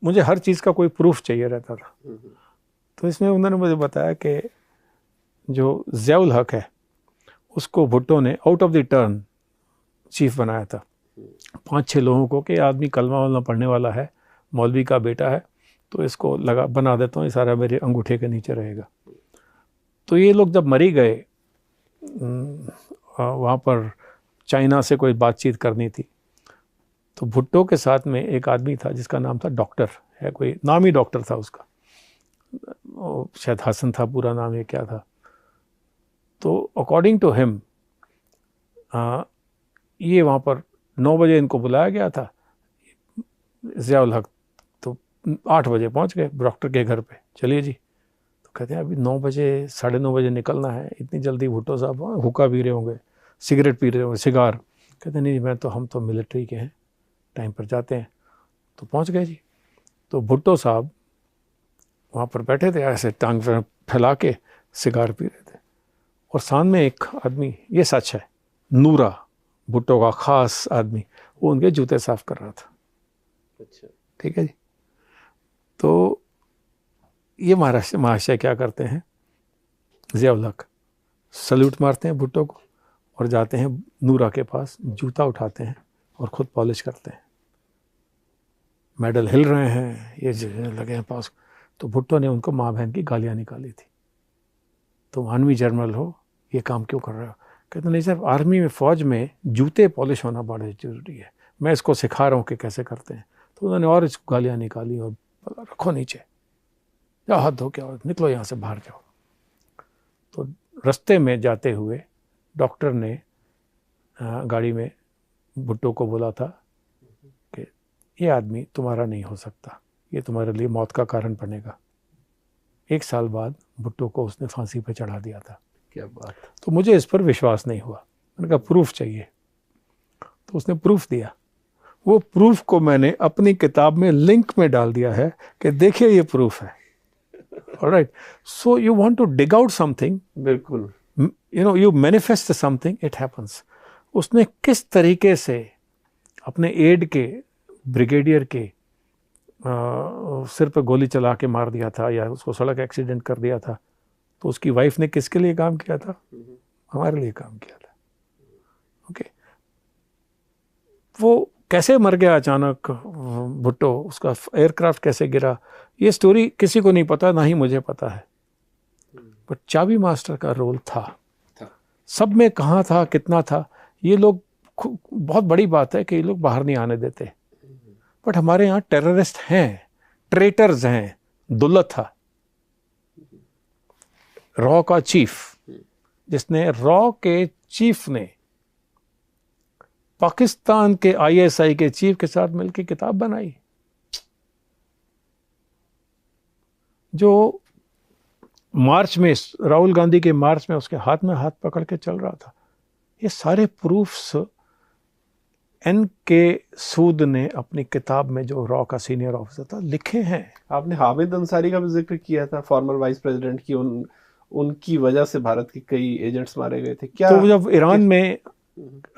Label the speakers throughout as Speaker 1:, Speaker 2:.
Speaker 1: मुझे हर चीज़ का कोई प्रूफ चाहिए रहता था। तो इसमें उन्होंने मुझे बताया कि जो ज़ियाउल हक है उसको भुट्टो ने out of the turn chief बनाया था। 5-6 लोगों को कि आदमी कलमा वलमा पढ़ने वाला है, मौलवी का बेटा है, तो इसको लगा बना देता हूँ, ये सारा मेरे अंगूठे के नीचे रहेगा। तो ये लोग जब मरी गए, वहाँ पर चाइना से कोई बातचीत करनी थी, तो भुट्टो के साथ में एक आदमी था जिसका नाम था डॉक्टर, है कोई नाम ही डॉक्टर था उसका, शायद हसन था पूरा नाम, ये क्या था। तो अकॉर्डिंग टू हिम ये वहाँ पर 9 बजे इनको बुलाया गया था। ज़ियाउल हक तो 8 बजे पहुँच गए डॉक्टर के घर पे, चलिए जी। तो कहते हैं अभी 9 बजे 9:30 बजे निकलना है, इतनी जल्दी भुट्टो साहब हुक्का पी रहे होंगे, सिगरेट पी रहे होंगे, सिगार। कहते नहीं हम तो मिलिट्री के हैं, टाइम पर जाते हैं। तो पहुँच गए जी। तो भुट्टो साहब वहाँ पर बैठे थे, ऐसे टांग फैला के सिगार पी रहे थे, और सामने एक आदमी, ये सच है, नूरा भुट्टो का खास आदमी, वो उनके जूते साफ कर रहा था।
Speaker 2: अच्छा,
Speaker 1: ठीक है जी। तो ये महाशय क्या करते हैं, ज़ियाउल हक सल्यूट मारते हैं भुट्टो को और जाते हैं नूरा के पास, जूता उठाते हैं और खुद पॉलिश करते हैं। मेडल हिल रहे हैं, ये लगे हैं पास। तो भुट्टो ने उनको माँ बहन की गालियाँ निकाली थी, तुम आर्मी जनरल हो, ये काम क्यों कर रहे हो। कहते नहीं सर, आर्मी में फ़ौज में जूते पॉलिश होना बड़ा ज़रूरी है, मैं इसको सिखा रहा हूँ कि कैसे करते हैं। तो उन्होंने और इसको गालियाँ निकाली और रखो नीचे, जाओ हाथ धो के और निकलो यहाँ से, बाहर जाओ। तो रास्ते में जाते हुए डॉक्टर ने गाड़ी में भुट्टो को बोला था कि ये आदमी तुम्हारा नहीं हो सकता, ये तुम्हारे लिए मौत का कारण बनेगा। 1 साल बाद भुट्टो को उसने फांसी पे चढ़ा दिया था।
Speaker 2: क्या बात।
Speaker 1: तो मुझे इस पर विश्वास नहीं हुआ, मैंने कहा प्रूफ चाहिए। तो उसने प्रूफ दिया, वो प्रूफ को मैंने अपनी किताब में लिंक में डाल दिया है कि देखिए ये प्रूफ है। Alright, so you want to dig out something,
Speaker 2: बिल्कुल,
Speaker 1: you know, you manifest something, it happens. उसने किस तरीके से अपने एड के ब्रिगेडियर के सिर पर गोली चला के मार दिया था, या उसको सड़क एक्सीडेंट कर दिया था, तो उसकी वाइफ ने किसके लिए काम किया था, हमारे लिए काम किया था। ओके, वो कैसे मर गया अचानक भुट्टो, उसका एयरक्राफ्ट कैसे गिरा, ये स्टोरी किसी को नहीं पता, ना ही मुझे पता है। बट चाबी मास्टर का रोल था, सब में कहाँ था, कितना था, ये लोग, बहुत बड़ी बात है कि ये लोग बाहर नहीं आने देते। बट हमारे यहाँ टेररिस्ट हैं, ट्रेटर्स हैं। दुल्लत था रॉ का चीफ, जिसने रॉ के चीफ ने पाकिस्तान के आईएसआई के चीफ के साथ मिलकर किताब बनाई, जो मार्च में, राहुल गांधी के मार्च में उसके हाथ में हाथ पकड़ के चल रहा था। ये सारे प्रूफ्स एन.के. सूद ने अपनी किताब में, जो रॉ का सीनियर ऑफिसर था, लिखे हैं।
Speaker 2: आपने हामिद अंसारी का भी जिक्र किया था, फॉर्मर वाइस प्रेसिडेंट की, उनकी वजह से भारत के कई एजेंट्स मारे गए थे क्या?
Speaker 1: तो जब ईरान में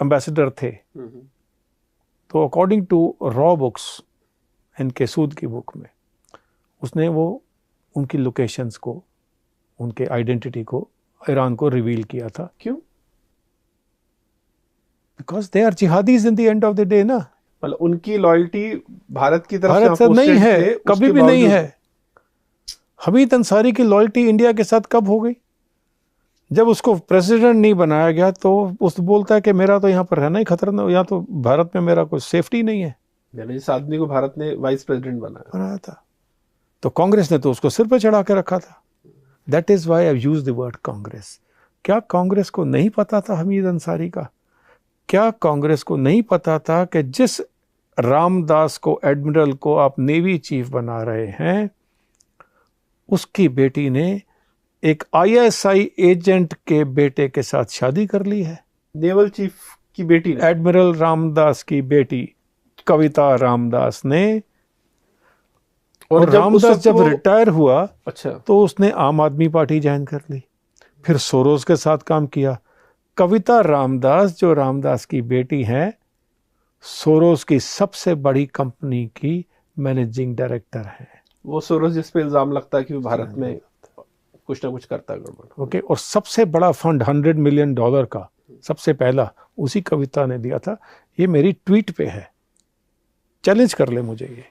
Speaker 1: एम्बेसडर थे, तो अकॉर्डिंग टू रॉ बुक्स, एन.के. सूद की बुक में, उसने वो उनकी लोकेशंस को, उनके आइडेंटिटी को ईरान को रिवील किया था।
Speaker 2: क्यों?
Speaker 1: Because they are jihadis in the end of the day ना।
Speaker 2: मतलब उनकी लॉयल्टी भारत की तरफ
Speaker 1: भारत से नहीं है, कभी भी नहीं है। हमीद अंसारी की लॉयल्टी इंडिया के साथ कब हो गई? जब उसको प्रेसिडेंट नहीं बनाया गया, तो उस बोलता है कि मेरा तो यहाँ पर रहना ही खतरा नहीं, यहाँ तो भारत में मेरा कोई सेफ्टी नहीं है।
Speaker 2: जिस आदमी को भारत ने वाइस प्रेसिडेंट
Speaker 1: बनाया था, तो कांग्रेस ने तो उसको सिर पे चढ़ा के रखा था। That is why I use the word Congress. क्या कांग्रेस को नहीं पता था हमीद अंसारी का? क्या कांग्रेस को नहीं पता था कि जिस रामदास को, एडमिरल को आप नेवी चीफ बना रहे हैं, उसकी बेटी ने एक आईएसआई एजेंट के बेटे के साथ शादी कर ली है।
Speaker 2: नेवल चीफ की बेटी,
Speaker 1: एडमिरल रामदास की बेटी कविता रामदास ने। और रामदास जब रिटायर हुआ,
Speaker 2: अच्छा,
Speaker 1: तो उसने आम आदमी पार्टी ज्वाइन कर ली, फिर सोरोस के साथ काम किया। कविता रामदास, जो रामदास की बेटी हैं, सोरोस की सबसे बड़ी कंपनी की मैनेजिंग डायरेक्टर है।
Speaker 2: वो सोरोस जिस पे इल्जाम लगता है कि वो भारत में कुछ ना कुछ करता है गड़बड़।
Speaker 1: ओके, और सबसे बड़ा फंड $100 मिलियन का सबसे पहला उसी कविता ने दिया था। ये मेरी ट्वीट पे है, चैलेंज कर ले मुझे ये।